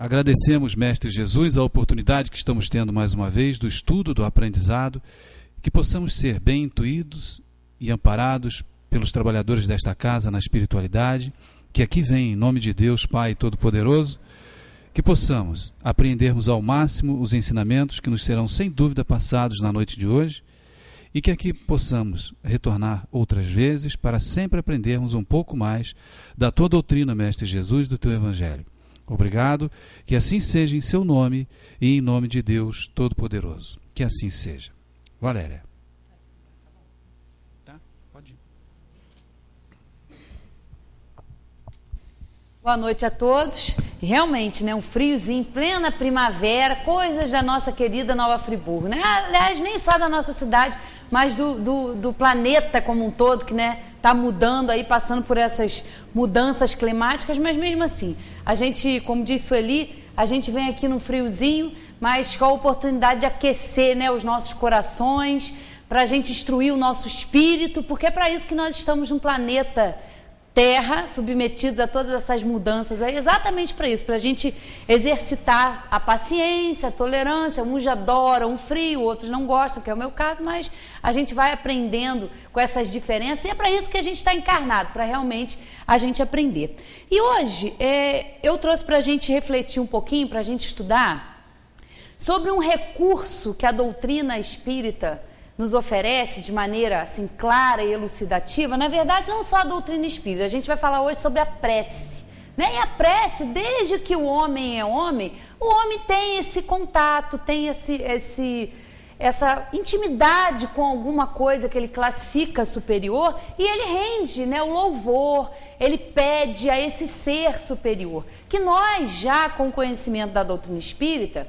Agradecemos, Mestre Jesus, a oportunidade que estamos tendo mais uma vez do estudo, do aprendizado, que possamos ser bem intuídos e amparados pelos trabalhadores desta casa na espiritualidade, que aqui vem em nome de Deus Pai Todo-Poderoso, que possamos apreendermos ao máximo os ensinamentos que nos serão sem dúvida passados na noite de hoje e que aqui possamos retornar outras vezes para sempre aprendermos um pouco mais da tua doutrina, Mestre Jesus, do teu Evangelho. Obrigado, que assim seja em seu nome e em nome de Deus Todo-Poderoso. Que assim seja. Valéria. Tá? Pode ir. Boa noite a todos. Realmente, né, um friozinho em plena primavera, coisas da nossa querida Nova Friburgo, né? Aliás, nem só da nossa cidade, mas do planeta como um todo, que, né, está mudando aí, passando por essas mudanças climáticas, mas mesmo assim, a gente, como disse Sueli, a gente vem aqui num friozinho, mas com a oportunidade de aquecer, né, os nossos corações, para a gente instruir o nosso espírito, porque é para isso que nós estamos num planeta Terra, submetidos a todas essas mudanças, é exatamente para isso, para a gente exercitar a paciência, a tolerância. Uns adoram o frio, outros não gostam, que é o meu caso, mas a gente vai aprendendo com essas diferenças, e é para isso que a gente está encarnado, para realmente a gente aprender. E hoje eu trouxe para a gente refletir um pouquinho, para a gente estudar sobre um recurso que a doutrina espírita nos oferece de maneira assim clara e elucidativa. Na verdade, não só a doutrina espírita, a gente vai falar hoje sobre a prece, né? E a prece, desde que o homem é homem, o homem tem esse contato, tem essa intimidade com alguma coisa que ele classifica superior, e ele rende, né, o louvor, ele pede a esse ser superior, que nós já com o conhecimento da doutrina espírita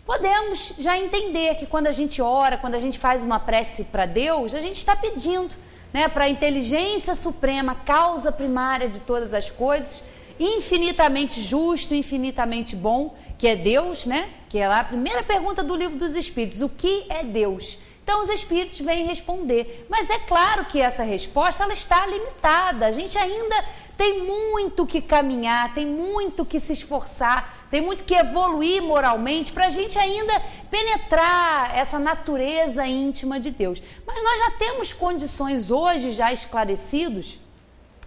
podemos já entender que quando a gente ora, quando a gente faz uma prece para Deus, a gente está pedindo, né, para a inteligência suprema, causa primária de todas as coisas, infinitamente justo, infinitamente bom, que é Deus, né? Que é lá a primeira pergunta do Livro dos Espíritos: o que é Deus? Então os Espíritos vêm responder, mas é claro que essa resposta ela está limitada, a gente ainda tem muito que caminhar, tem muito que se esforçar, tem muito que evoluir moralmente para a gente ainda penetrar essa natureza íntima de Deus. Mas nós já temos condições hoje, já esclarecidos,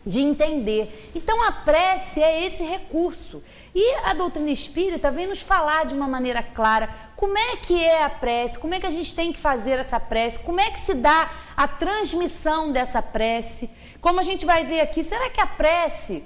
de entender. Então a prece é esse recurso. E a doutrina espírita vem nos falar de uma maneira clara como é que é a prece, como é que a gente tem que fazer essa prece, como é que se dá a transmissão dessa prece. Como a gente vai ver aqui, será que a prece,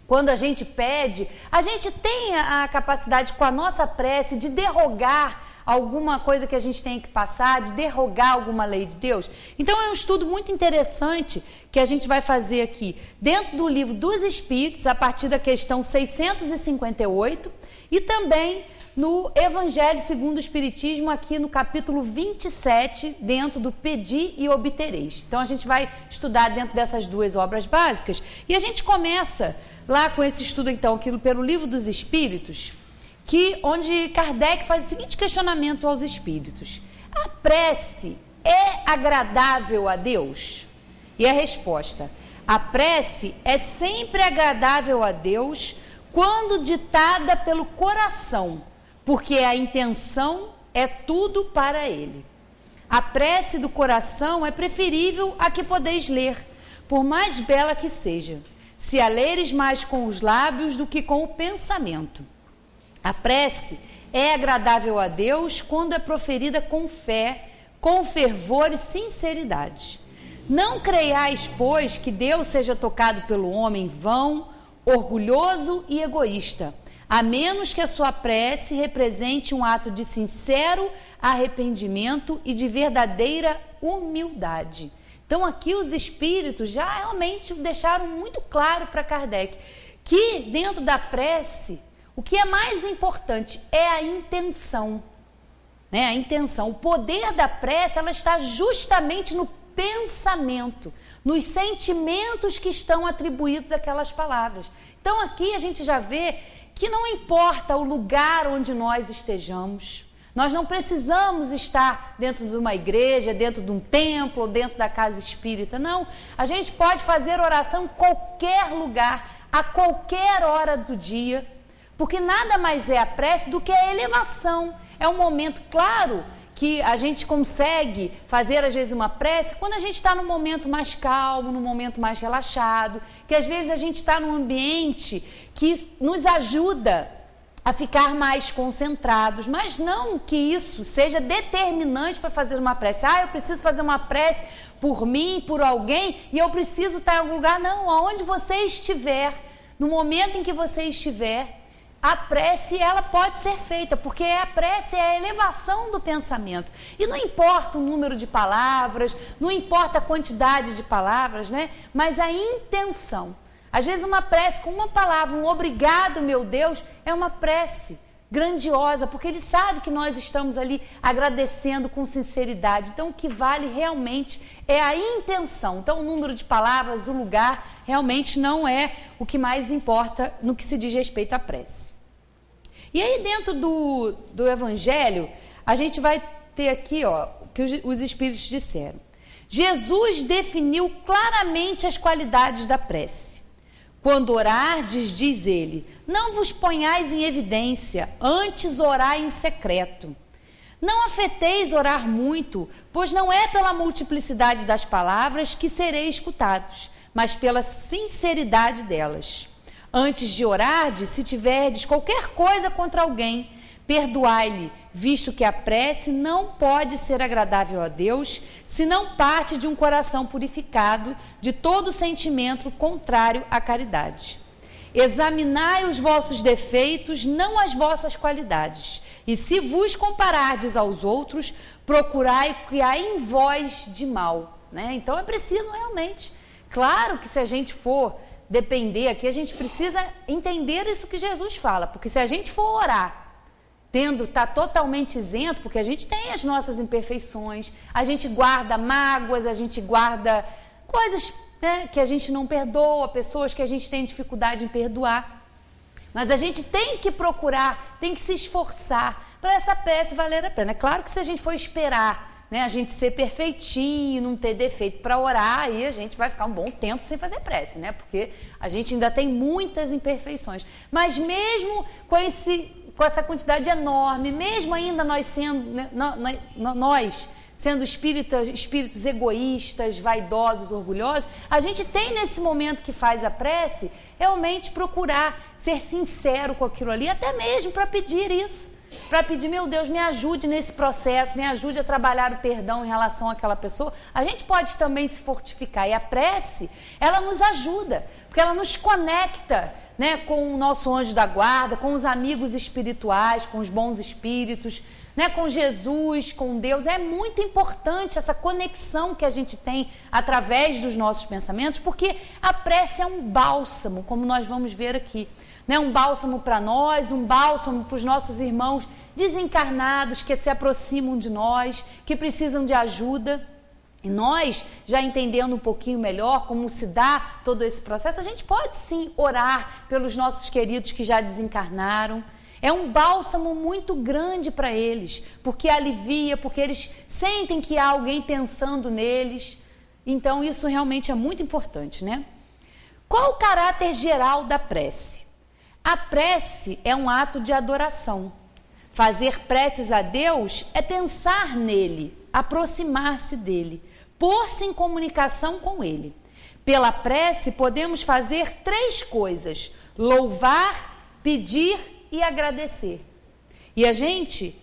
quando a gente pede, a gente tem a capacidade com a nossa prece de derrogar alguma coisa que a gente tem que passar, de derrogar alguma lei de Deus? Então é um estudo muito interessante que a gente vai fazer aqui dentro do Livro dos Espíritos, a partir da questão 658, e também no Evangelho segundo o Espiritismo, aqui no capítulo 27, dentro do Pedi e Obtereis. Então a gente vai estudar dentro dessas duas obras básicas, e a gente começa lá com esse estudo então, aqui pelo Livro dos Espíritos, onde Kardec faz o seguinte questionamento aos espíritos: a prece é agradável a Deus? E a resposta: a prece é sempre agradável a Deus quando ditada pelo coração, porque a intenção é tudo para Ele. A prece do coração é preferível à que podeis ler, por mais bela que seja, se a leres mais com os lábios do que com o pensamento. A prece é agradável a Deus quando é proferida com fé, com fervor e sinceridade. Não creiais, pois, que Deus seja tocado pelo homem vão, orgulhoso e egoísta, a menos que a sua prece represente um ato de sincero arrependimento e de verdadeira humildade. Então aqui os espíritos já realmente deixaram muito claro para Kardec que dentro da prece o que é mais importante é a intenção, né? A intenção, o poder da prece, ela está justamente no pensamento, nos sentimentos que estão atribuídos àquelas palavras. Então aqui a gente já vê que não importa o lugar onde nós estejamos, nós não precisamos estar dentro de uma igreja, dentro de um templo ou dentro da casa espírita, não. A gente pode fazer oração em qualquer lugar, a qualquer hora do dia, Porque nada mais é a prece do que a elevação. É um momento, claro, que a gente consegue fazer às vezes uma prece quando a gente está num momento mais calmo, num momento mais relaxado, que às vezes a gente está num ambiente que nos ajuda a ficar mais concentrados, mas não que isso seja determinante para fazer uma prece. Eu preciso fazer uma prece por mim, por alguém, e eu preciso estar em algum lugar. Não, aonde você estiver, no momento em que você estiver, a prece, ela pode ser feita, porque a prece é a elevação do pensamento. E não importa o número de palavras, não importa a quantidade de palavras, né? Mas a intenção. Às vezes uma prece com uma palavra, um obrigado, meu Deus, é uma prece grandiosa, porque ele sabe que nós estamos ali agradecendo com sinceridade. Então, o que vale realmente é a intenção. Então, o número de palavras, o lugar, realmente não é o que mais importa no que se diz respeito à prece. E aí, dentro do Evangelho, a gente vai ter aqui, ó, o que os Espíritos disseram. Jesus definiu claramente as qualidades da prece. Quando orardes, diz ele, não vos ponhais em evidência, antes orai em secreto. Não afeteis orar muito, pois não é pela multiplicidade das palavras que sereis escutados, mas pela sinceridade delas. Antes de orardes, se tiverdes qualquer coisa contra alguém, perdoai-lhe, visto que a prece não pode ser agradável a Deus, se não parte de um coração purificado de todo sentimento contrário à caridade. Examinai os vossos defeitos, não as vossas qualidades, e se vos comparardes aos outros, procurai o que há em vós de mal, né? Então é preciso realmente, claro que se a gente for depender aqui, a gente precisa entender isso que Jesus fala, porque se a gente for orar tá totalmente isento, porque a gente tem as nossas imperfeições, a gente guarda mágoas, a gente guarda coisas, né, que a gente não perdoa, pessoas que a gente tem dificuldade em perdoar. Mas a gente tem que procurar, tem que se esforçar para essa prece valer a pena. É claro que se a gente for esperar, né, a gente ser perfeitinho, não ter defeito para orar, aí a gente vai ficar um bom tempo sem fazer prece, né? Porque a gente ainda tem muitas imperfeições. Mas mesmo com essa quantidade enorme, mesmo ainda nós sendo, né, nós sendo espíritos egoístas, vaidosos, orgulhosos, a gente tem nesse momento que faz a prece, realmente procurar ser sincero com aquilo ali, até mesmo para pedir isso, para pedir, meu Deus, me ajude nesse processo, me ajude a trabalhar o perdão em relação àquela pessoa. A gente pode também se fortificar, e a prece, ela nos ajuda, porque ela nos conecta, né, com o nosso anjo da guarda, com os amigos espirituais, com os bons espíritos, né, com Jesus, com Deus. É muito importante essa conexão que a gente tem através dos nossos pensamentos, porque a prece é um bálsamo, como nós vamos ver aqui, né, um bálsamo para nós, um bálsamo para os nossos irmãos desencarnados que se aproximam de nós, que precisam de ajuda. E nós, já entendendo um pouquinho melhor como se dá todo esse processo, a gente pode sim orar pelos nossos queridos que já desencarnaram. É um bálsamo muito grande para eles, porque alivia, porque eles sentem que há alguém pensando neles. Então isso realmente é muito importante, né? Qual o caráter geral da prece? A prece é um ato de adoração. Fazer preces a Deus é pensar nele, aproximar-se dele, pôr-se em comunicação com ele. Pela prece podemos fazer 3 coisas: louvar, pedir e agradecer. E a gente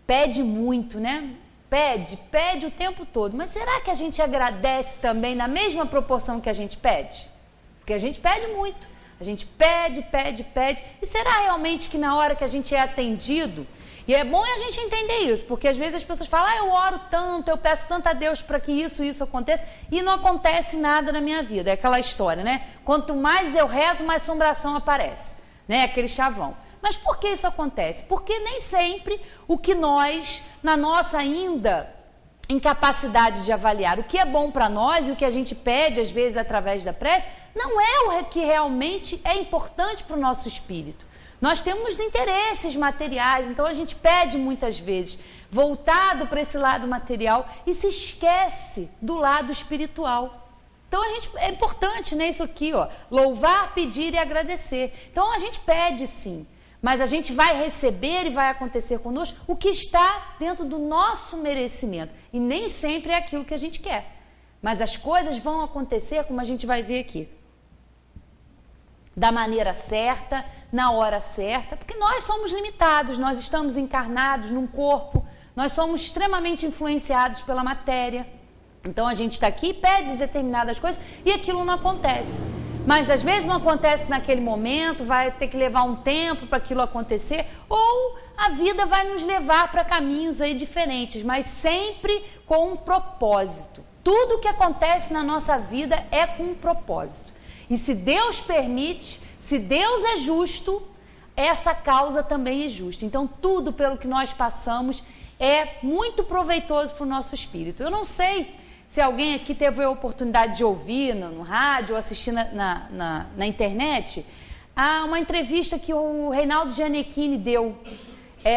pede muito, né? Pede o tempo todo. Mas será que a gente agradece também na mesma proporção que a gente pede? Porque a gente pede muito. A gente pede. E será realmente que na hora que a gente é atendido... E é bom a gente entender isso, porque às vezes as pessoas falam, eu oro tanto, eu peço tanto a Deus para que isso aconteça, e não acontece nada na minha vida. É aquela história, né? Quanto mais eu rezo, mais assombração aparece, né? Aquele chavão. Mas por que isso acontece? Porque nem sempre o que nós, na nossa ainda incapacidade de avaliar o que é bom para nós e o que a gente pede, às vezes, através da prece, não é o que realmente é importante para o nosso espírito. Nós temos interesses materiais, então a gente pede muitas vezes voltado para esse lado material e se esquece do lado espiritual. Então é importante, né, isso aqui, ó, louvar, pedir e agradecer. Então a gente pede sim, mas a gente vai receber e vai acontecer conosco o que está dentro do nosso merecimento. E nem sempre é aquilo que a gente quer. Mas as coisas vão acontecer, como a gente vai ver aqui, da maneira certa, na hora certa, porque nós somos limitados, nós estamos encarnados num corpo, nós somos extremamente influenciados pela matéria. Então a gente está aqui, pede determinadas coisas e aquilo não acontece. Mas às vezes não acontece naquele momento, vai ter que levar um tempo para aquilo acontecer, ou a vida vai nos levar para caminhos aí diferentes, mas sempre com um propósito. Tudo que acontece na nossa vida é com um propósito. E se Deus permite, se Deus é justo, essa causa também é justa. Então tudo pelo que nós passamos é muito proveitoso para o nosso espírito. Eu não sei se alguém aqui teve a oportunidade de ouvir no rádio ou assistir na internet, há uma entrevista que o Reinaldo Gianecchini deu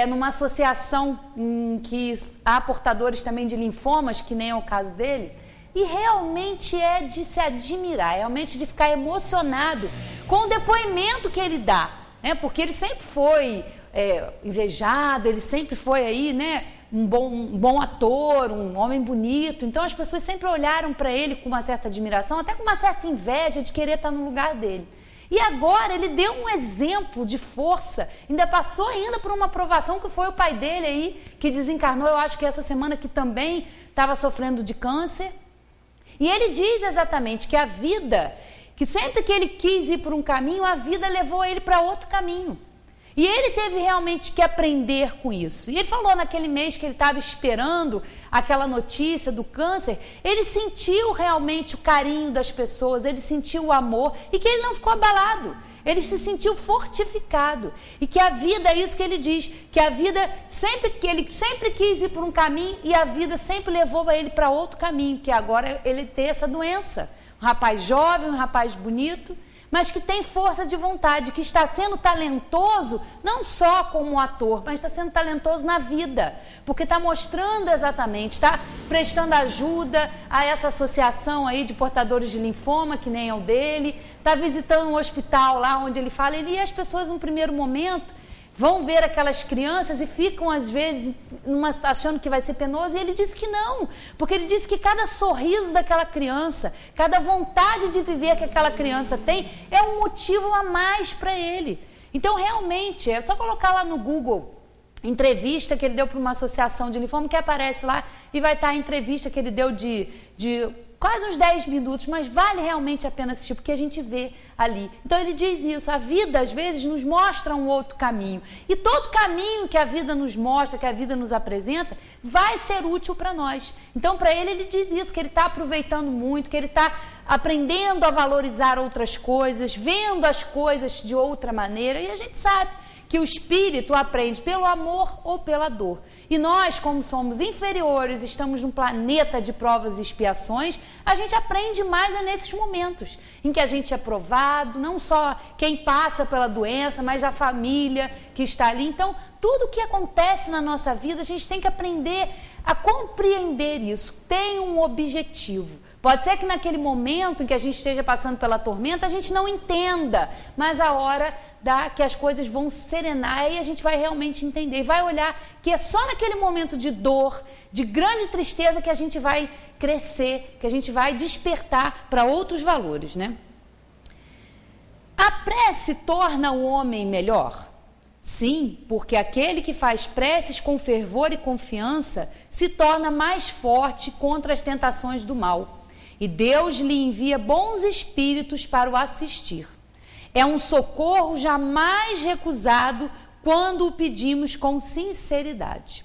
numa associação em que há portadores também de linfomas, que nem é o caso dele, e realmente é de se admirar, realmente de ficar emocionado com o depoimento que ele dá, né? Porque ele sempre foi invejado, ele sempre foi aí, né? Um bom ator, um homem bonito. Então as pessoas sempre olharam para ele com uma certa admiração, até com uma certa inveja de querer estar no lugar dele. E agora ele deu um exemplo de força, ainda passou ainda por uma provação que foi o pai dele aí, que desencarnou, eu acho que essa semana, que também estava sofrendo de câncer. E ele diz exatamente que a vida, que sempre que ele quis ir por um caminho, a vida levou ele para outro caminho. E ele teve realmente que aprender com isso. E ele falou naquele mês que ele estava esperando aquela notícia do câncer, ele sentiu realmente o carinho das pessoas, ele sentiu o amor e que ele não ficou abalado. Ele se sentiu fortificado. E que a vida, é isso que ele diz, que a vida, ele sempre quis ir por um caminho e a vida sempre levou ele para outro caminho, que agora ele tem essa doença. Um rapaz jovem, um rapaz bonito, mas que tem força de vontade, que está sendo talentoso, não só como ator, mas está sendo talentoso na vida, porque está mostrando exatamente, está prestando ajuda a essa associação aí de portadores de linfoma, que nem é o dele, está visitando um hospital lá onde ele fala, e as pessoas no primeiro momento vão ver aquelas crianças e ficam às vezes achando que vai ser penoso, e ele diz que não, porque ele diz que cada sorriso daquela criança, cada vontade de viver que aquela criança tem, é um motivo a mais para ele. Então realmente, é só colocar lá no Google, entrevista que ele deu para uma associação de linfoma, que aparece lá, e vai estar a entrevista que ele deu de quase uns 10 minutos, mas vale realmente a pena assistir, porque a gente vê ali. Então ele diz isso, a vida às vezes nos mostra um outro caminho, e todo caminho que a vida nos mostra, que a vida nos apresenta, vai ser útil para nós. Então para ele diz isso, que ele está aproveitando muito, que ele está aprendendo a valorizar outras coisas, vendo as coisas de outra maneira, e a gente sabe que o espírito aprende pelo amor ou pela dor. E nós, como somos inferiores, estamos num planeta de provas e expiações, a gente aprende mais nesses momentos, em que a gente é provado, não só quem passa pela doença, mas a família que está ali. Então, tudo que acontece na nossa vida, a gente tem que aprender a compreender isso, tem um objetivo. Pode ser que naquele momento em que a gente esteja passando pela tormenta, a gente não entenda, mas a hora que as coisas vão serenar, aí a gente vai realmente entender e vai olhar que é só naquele momento de dor, de grande tristeza, que a gente vai crescer, que a gente vai despertar para outros valores, né? A prece torna o homem melhor? Sim, porque aquele que faz preces com fervor e confiança se torna mais forte contra as tentações do mal, e Deus lhe envia bons espíritos para o assistir. É um socorro jamais recusado quando o pedimos com sinceridade.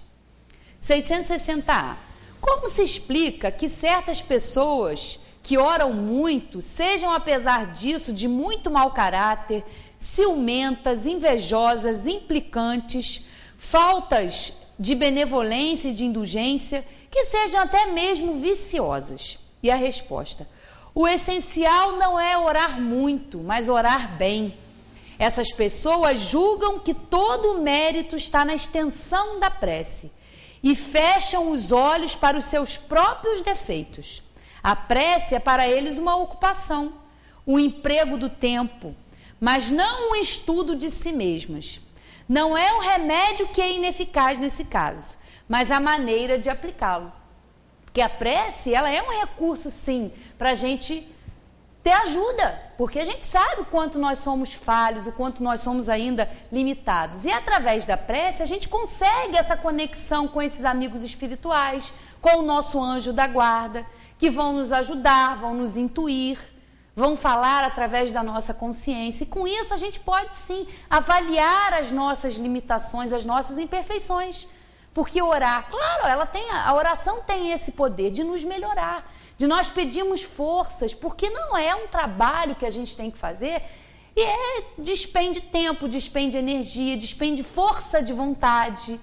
660A. Como se explica que certas pessoas que oram muito sejam, apesar disso, de muito mau caráter, ciumentas, invejosas, implicantes, faltas de benevolência e de indulgência, que sejam até mesmo viciosas? E a resposta: o essencial não é orar muito, mas orar bem. Essas pessoas julgam que todo o mérito está na extensão da prece e fecham os olhos para os seus próprios defeitos. A prece é para eles uma ocupação, um emprego do tempo, mas não um estudo de si mesmas. Não é o remédio que é ineficaz nesse caso, mas a maneira de aplicá-lo. Porque a prece, ela é um recurso, sim, para a gente ter ajuda, porque a gente sabe o quanto nós somos falhos, o quanto nós somos ainda limitados. E através da prece, a gente consegue essa conexão com esses amigos espirituais, com o nosso anjo da guarda, que vão nos ajudar, vão nos intuir, vão falar através da nossa consciência. E com isso a gente pode sim avaliar as nossas limitações, as nossas imperfeições. Porque orar, claro, a oração tem esse poder de nos melhorar, de nós pedirmos forças, porque não é um trabalho que a gente tem que fazer e despende tempo, despende energia, despende força de vontade.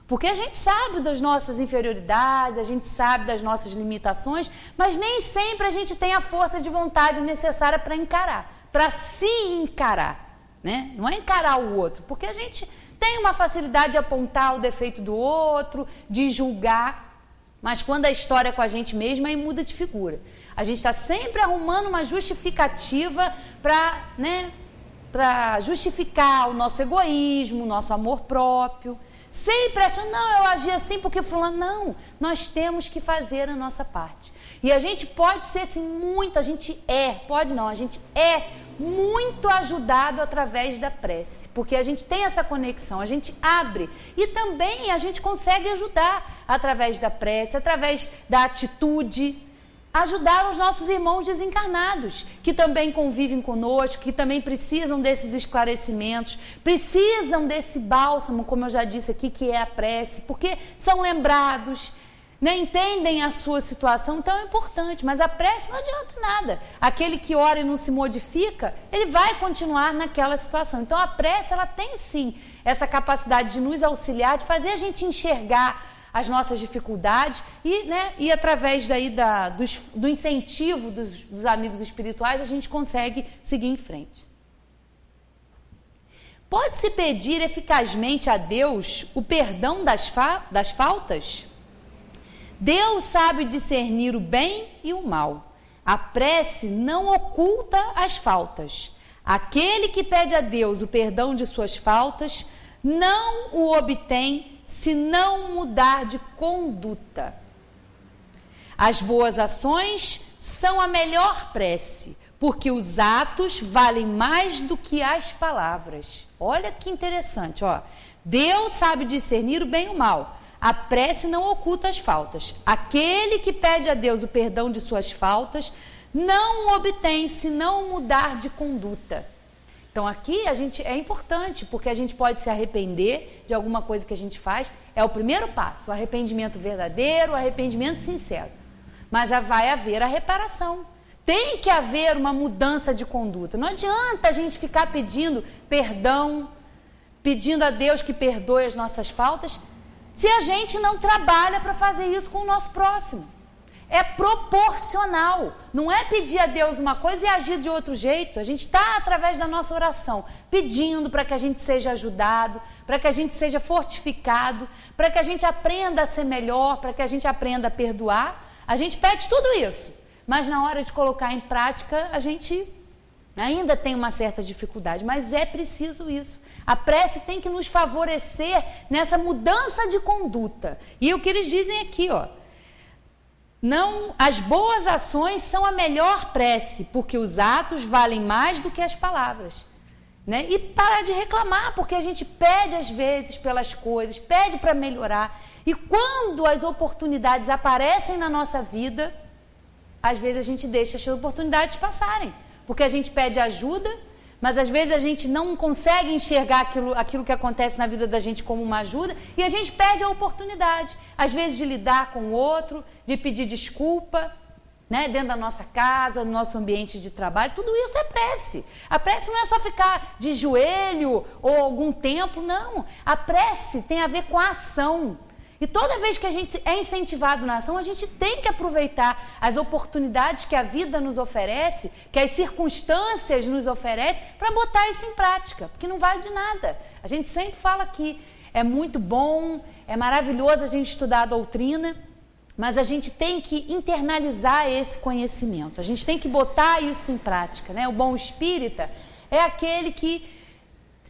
Porque a gente sabe das nossas inferioridades, a gente sabe das nossas limitações, mas nem sempre a gente tem a força de vontade necessária para encarar, para se encarar, né? Não é encarar o outro, porque a gente tem uma facilidade de apontar o defeito do outro, de julgar, mas quando a história é com a gente mesma, aí muda de figura. A gente está sempre arrumando uma justificativa para justificar o nosso egoísmo, o nosso amor próprio. Sempre achando, não, eu agi assim porque fulano... Não, nós temos que fazer a nossa parte. E a gente pode ser assim, a gente é muito ajudado através da prece. Porque a gente tem essa conexão, a gente abre. E também a gente consegue ajudar através da prece, através da atitude, ajudar os nossos irmãos desencarnados, que também convivem conosco, que também precisam desses esclarecimentos, precisam desse bálsamo, como eu já disse aqui, que é a prece, porque são lembrados, né, entendem a sua situação tão importante, mas a prece não adianta nada. Aquele que ora e não se modifica, ele vai continuar naquela situação. Então a prece, ela tem sim essa capacidade de nos auxiliar, de fazer a gente enxergar as nossas dificuldades e através daí do incentivo dos amigos espirituais a gente consegue seguir em frente. Pode-se pedir eficazmente a Deus o perdão das faltas? Deus sabe discernir o bem e o mal. A prece não oculta as faltas. Aquele que pede a Deus o perdão de suas faltas não o obtém se não mudar de conduta. As boas ações são a melhor prece, porque os atos valem mais do que as palavras. Olha que interessante, ó. Deus sabe discernir o bem e o mal. A prece não oculta as faltas. Aquele que pede a Deus o perdão de suas faltas não o obtém se não mudar de conduta. Então aqui é importante, porque a gente pode se arrepender de alguma coisa que a gente faz. É o primeiro passo, o arrependimento verdadeiro, o arrependimento sincero. Mas vai haver a reparação. Tem que haver uma mudança de conduta. Não adianta a gente ficar pedindo perdão, pedindo a Deus que perdoe as nossas faltas, se a gente não trabalha para fazer isso com o nosso próximo. É proporcional. Não é pedir a Deus uma coisa e agir de outro jeito. A gente está, através da nossa oração, pedindo para que a gente seja ajudado, para que a gente seja fortificado, para que a gente aprenda a ser melhor, para que a gente aprenda a perdoar. A gente pede tudo isso. Mas na hora de colocar em prática, a gente ainda tem uma certa dificuldade. Mas é preciso isso. A prece tem que nos favorecer nessa mudança de conduta. E o que eles dizem aqui, ó. Não, as boas ações são a melhor prece, porque os atos valem mais do que as palavras. Né? E parar de reclamar, porque a gente pede às vezes pelas coisas, pede para melhorar. E quando as oportunidades aparecem na nossa vida, às vezes a gente deixa as oportunidades passarem. Porque a gente pede ajuda, mas às vezes a gente não consegue enxergar aquilo que acontece na vida da gente como uma ajuda e a gente perde a oportunidade, às vezes de lidar com o outro, de pedir desculpa, né, dentro da nossa casa, no nosso ambiente de trabalho. Tudo isso é prece. A prece não é só ficar de joelho ou algum tempo, não. A prece tem a ver com a ação. E toda vez que a gente é incentivado na ação, a gente tem que aproveitar as oportunidades que a vida nos oferece, que as circunstâncias nos oferecem, para botar isso em prática, porque não vale de nada. A gente sempre fala que é muito bom, é maravilhoso a gente estudar a doutrina, mas a gente tem que internalizar esse conhecimento, a gente tem que botar isso em prática, né? O bom espírita é aquele que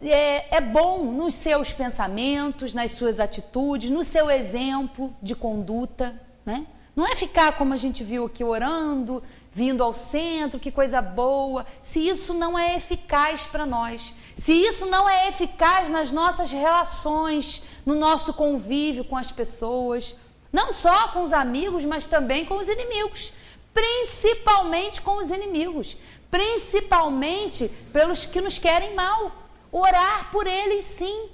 é bom nos seus pensamentos, nas suas atitudes, no seu exemplo de conduta, né? Não é ficar, como a gente viu aqui, orando, vindo ao centro, que coisa boa, se isso não é eficaz para nós, se isso não é eficaz nas nossas relações, no nosso convívio com as pessoas, não só com os amigos, mas também com os inimigos, principalmente com os inimigos, principalmente pelos que nos querem mal, orar por eles sim,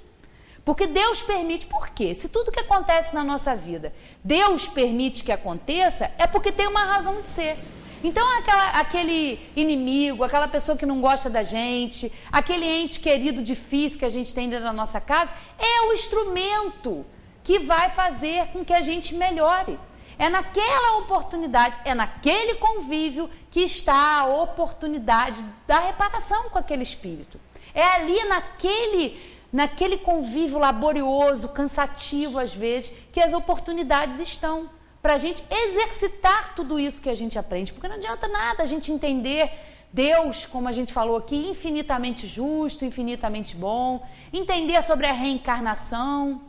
porque Deus permite. Por quê? Se tudo que acontece na nossa vida, Deus permite que aconteça, é porque tem uma razão de ser. Então aquele inimigo, aquela pessoa que não gosta da gente, aquele ente querido difícil que a gente tem dentro da nossa casa, é o instrumento que vai fazer com que a gente melhore. É naquela oportunidade, é naquele convívio que está a oportunidade da reparação com aquele espírito. É ali naquele convívio laborioso, cansativo às vezes, que as oportunidades estão para a gente exercitar tudo isso que a gente aprende. Porque não adianta nada a gente entender Deus, como a gente falou aqui, infinitamente justo, infinitamente bom, entender sobre a reencarnação,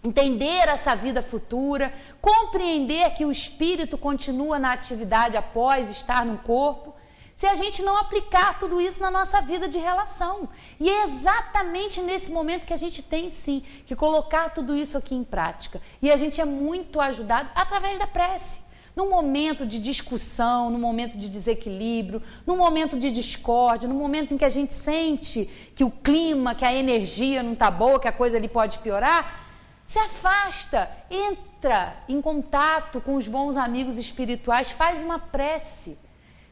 entender essa vida futura, compreender que o espírito continua na atividade após estar no corpo, se a gente não aplicar tudo isso na nossa vida de relação. E é exatamente nesse momento que a gente tem sim que colocar tudo isso aqui em prática. E a gente é muito ajudado através da prece. Num momento de discussão, num momento de desequilíbrio, num momento de discórdia, num momento em que a gente sente que o clima, que a energia não está boa, que a coisa ali pode piorar, se afasta, entra em contato com os bons amigos espirituais, faz uma prece,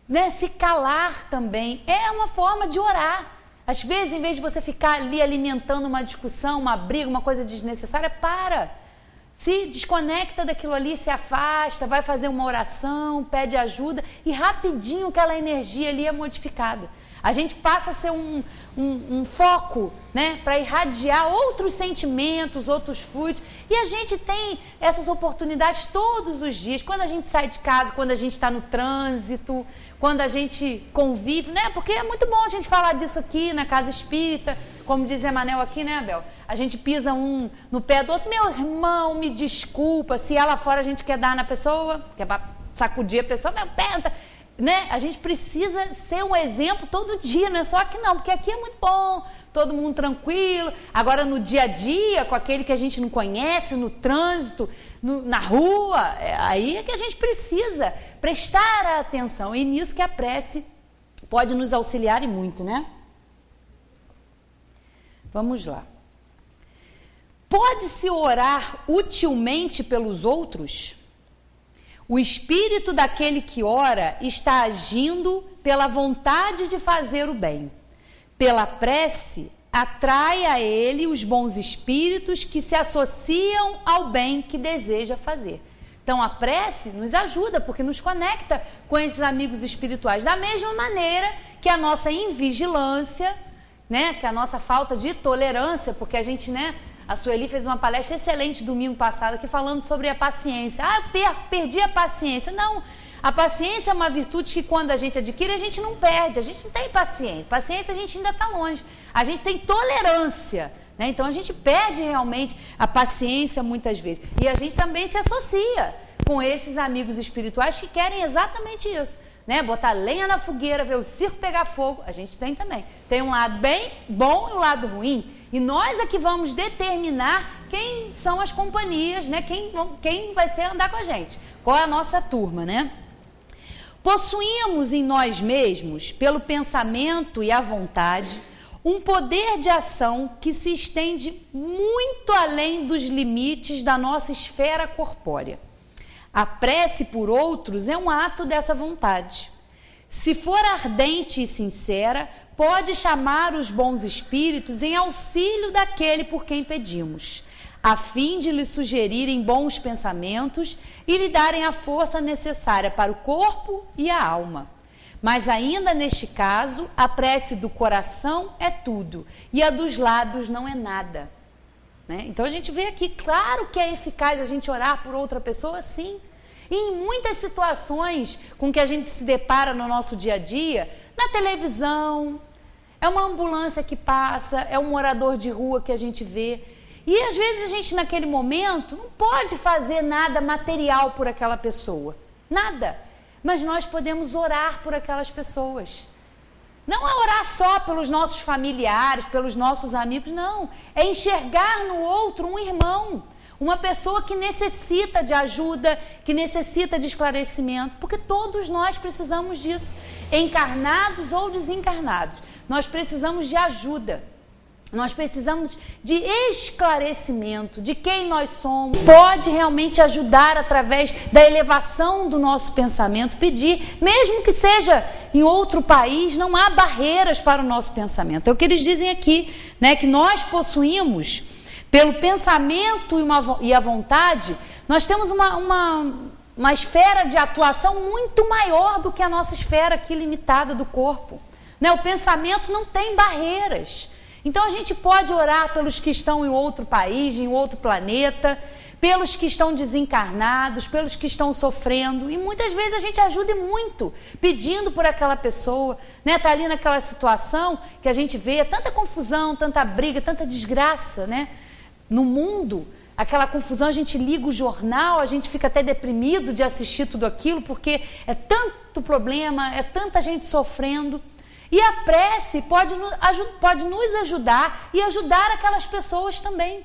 né? Se calar também é uma forma de orar. Às vezes, em vez de você ficar ali alimentando uma discussão, uma briga, uma coisa desnecessária, se desconecta daquilo ali, se afasta, vai fazer uma oração, pede ajuda e rapidinho aquela energia ali é modificada. A gente passa a ser um foco, né, para irradiar outros sentimentos, outros fluidos. E a gente tem essas oportunidades todos os dias. Quando a gente sai de casa, quando a gente está no trânsito, quando a gente convive, né? Porque é muito bom a gente falar disso aqui na Casa Espírita. Como diz Emanuel aqui, né, Abel? A gente pisa um no pé do outro. Meu irmão, me desculpa. Se lá fora a gente quer dar na pessoa, quer sacudir a pessoa, meu pé... Né? A gente precisa ser um exemplo todo dia, não é só aqui não, porque aqui é muito bom, todo mundo tranquilo. Agora no dia a dia, com aquele que a gente não conhece, no trânsito, na rua, aí é que a gente precisa prestar atenção. E nisso que a prece pode nos auxiliar e muito, né? Vamos lá. Pode-se orar utilmente pelos outros? O espírito daquele que ora está agindo pela vontade de fazer o bem. Pela prece, atrai a ele os bons espíritos que se associam ao bem que deseja fazer. Então, a prece nos ajuda, porque nos conecta com esses amigos espirituais. Da mesma maneira que a nossa invigilância, né, que a nossa falta de tolerância, porque a gente, né... A Sueli fez uma palestra excelente domingo passado aqui falando sobre a paciência. Perdi a paciência. Não, a paciência é uma virtude que quando a gente adquire, a gente não perde. A gente não tem paciência. Paciência a gente ainda está longe. A gente tem tolerância, né? Então a gente perde realmente a paciência muitas vezes. E a gente também se associa com esses amigos espirituais que querem exatamente isso, né? Botar lenha na fogueira, ver o circo pegar fogo. A gente tem também. Tem um lado bem bom e um lado ruim. E nós é que vamos determinar quem são as companhias, né? Quem vai ser andar com a gente. Qual é a nossa turma, né? Possuímos em nós mesmos, pelo pensamento e a vontade, um poder de ação que se estende muito além dos limites da nossa esfera corpórea. A prece por outros é um ato dessa vontade. Se for ardente e sincera, pode chamar os bons espíritos em auxílio daquele por quem pedimos, a fim de lhe sugerirem bons pensamentos e lhe darem a força necessária para o corpo e a alma. Mas ainda neste caso, a prece do coração é tudo e a dos lábios não é nada, né? Então a gente vê aqui, claro que é eficaz a gente orar por outra pessoa, sim. E em muitas situações com que a gente se depara no nosso dia a dia, na televisão, é uma ambulância que passa, é um morador de rua que a gente vê. E às vezes a gente naquele momento não pode fazer nada material por aquela pessoa, nada. Mas nós podemos orar por aquelas pessoas. Não é orar só pelos nossos familiares, pelos nossos amigos, não. É enxergar no outro um irmão, uma pessoa que necessita de ajuda, que necessita de esclarecimento, porque todos nós precisamos disso, encarnados ou desencarnados. Nós precisamos de ajuda. Nós precisamos de esclarecimento de quem nós somos. Pode realmente ajudar através da elevação do nosso pensamento, pedir, mesmo que seja em outro país, não há barreiras para o nosso pensamento. É o que eles dizem aqui, né, que nós possuímos, pelo pensamento e a vontade, nós temos uma esfera de atuação muito maior do que a nossa esfera aqui limitada do corpo. Né? O pensamento não tem barreiras. Então a gente pode orar pelos que estão em outro país, em outro planeta, pelos que estão desencarnados, pelos que estão sofrendo, e muitas vezes a gente ajuda muito, pedindo por aquela pessoa, né? Tá ali naquela situação que a gente vê tanta confusão, tanta briga, tanta desgraça, né? No mundo, aquela confusão, a gente liga o jornal, a gente fica até deprimido de assistir tudo aquilo, porque é tanto problema, é tanta gente sofrendo. E a prece pode nos ajudar e ajudar aquelas pessoas também.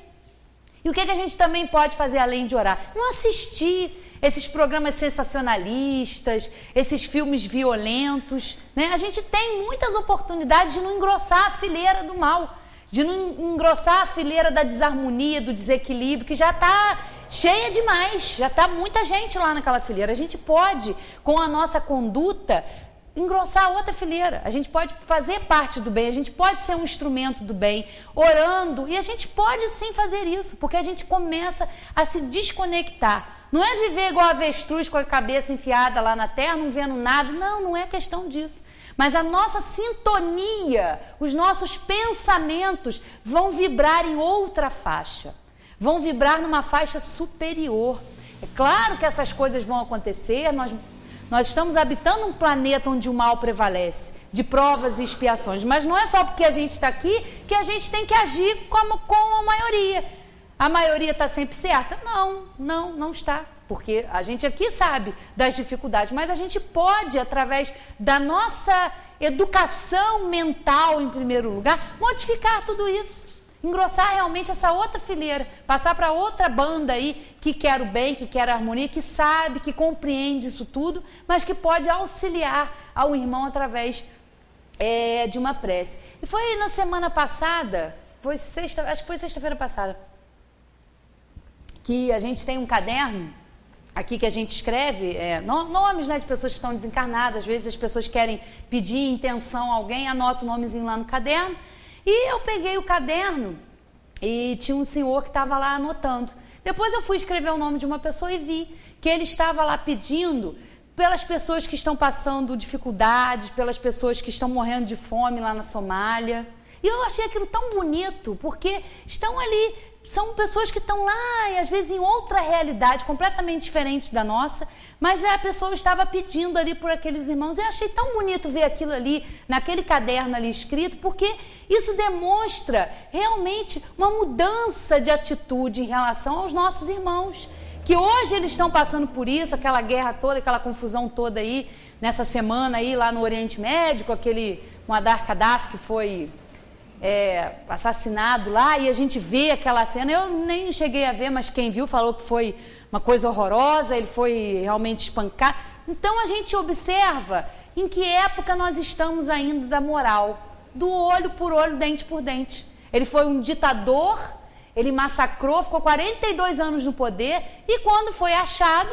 E o que a gente também pode fazer além de orar? Não assistir esses programas sensacionalistas, esses filmes violentos, né? A gente tem muitas oportunidades de não engrossar a fileira do mal, de não engrossar a fileira da desarmonia, do desequilíbrio, que já está cheia demais, já está muita gente lá naquela fileira. A gente pode, com a nossa conduta, engrossar outra fileira. A gente pode fazer parte do bem, a gente pode ser um instrumento do bem, orando, e a gente pode sim fazer isso, porque a gente começa a se desconectar. Não é viver igual a avestruz com a cabeça enfiada lá na terra, não vendo nada. Não, não é questão disso. Mas a nossa sintonia, os nossos pensamentos vão vibrar em outra faixa. Vão vibrar numa faixa superior. É claro que essas coisas vão acontecer, nós estamos habitando um planeta onde o mal prevalece, de provas e expiações. Mas não é só porque a gente está aqui que a gente tem que agir como com a maioria. A maioria está sempre certa? Não está. Porque a gente aqui sabe das dificuldades, mas a gente pode, através da nossa educação mental, em primeiro lugar, modificar tudo isso. Engrossar realmente essa outra fileira, passar para outra banda aí que quer o bem, que quer a harmonia, que sabe, que compreende isso tudo, mas que pode auxiliar ao irmão através de uma prece. E foi na semana passada, acho que foi sexta-feira passada, que a gente tem um caderno aqui que a gente escreve nomes, né, de pessoas que estão desencarnadas. Às vezes as pessoas querem pedir intenção a alguém, anota o nomezinho lá no caderno. E eu peguei o caderno e tinha um senhor que estava lá anotando. Depois eu fui escrever o nome de uma pessoa e vi que ele estava lá pedindo pelas pessoas que estão passando dificuldades, pelas pessoas que estão morrendo de fome lá na Somália. E eu achei aquilo tão bonito, porque estão ali, são pessoas que estão lá, e às vezes em outra realidade, completamente diferente da nossa, mas a pessoa estava pedindo ali por aqueles irmãos. Eu achei tão bonito ver aquilo ali, naquele caderno ali escrito, porque isso demonstra realmente uma mudança de atitude em relação aos nossos irmãos, que hoje eles estão passando por isso, aquela guerra toda, aquela confusão toda aí, nessa semana aí lá no Oriente Médio, aquele Muammar Gaddafi que foi assassinado lá, e a gente vê aquela cena. Eu nem cheguei a ver, mas quem viu falou que foi uma coisa horrorosa, ele foi realmente espancado. Então a gente observa em que época nós estamos ainda da moral, do olho por olho, dente por dente. Ele foi um ditador, ele massacrou, ficou 42 anos no poder, e quando foi achado,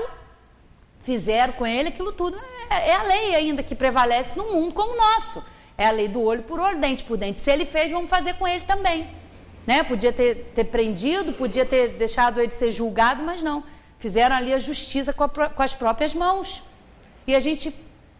fizeram com ele aquilo tudo. É a lei ainda que prevalece no mundo como o nosso. É a lei do olho por olho, dente por dente. Se ele fez, vamos fazer com ele também. Né? Podia ter prendido, podia ter deixado ele ser julgado, mas não. Fizeram ali a justiça com as próprias mãos. E a gente,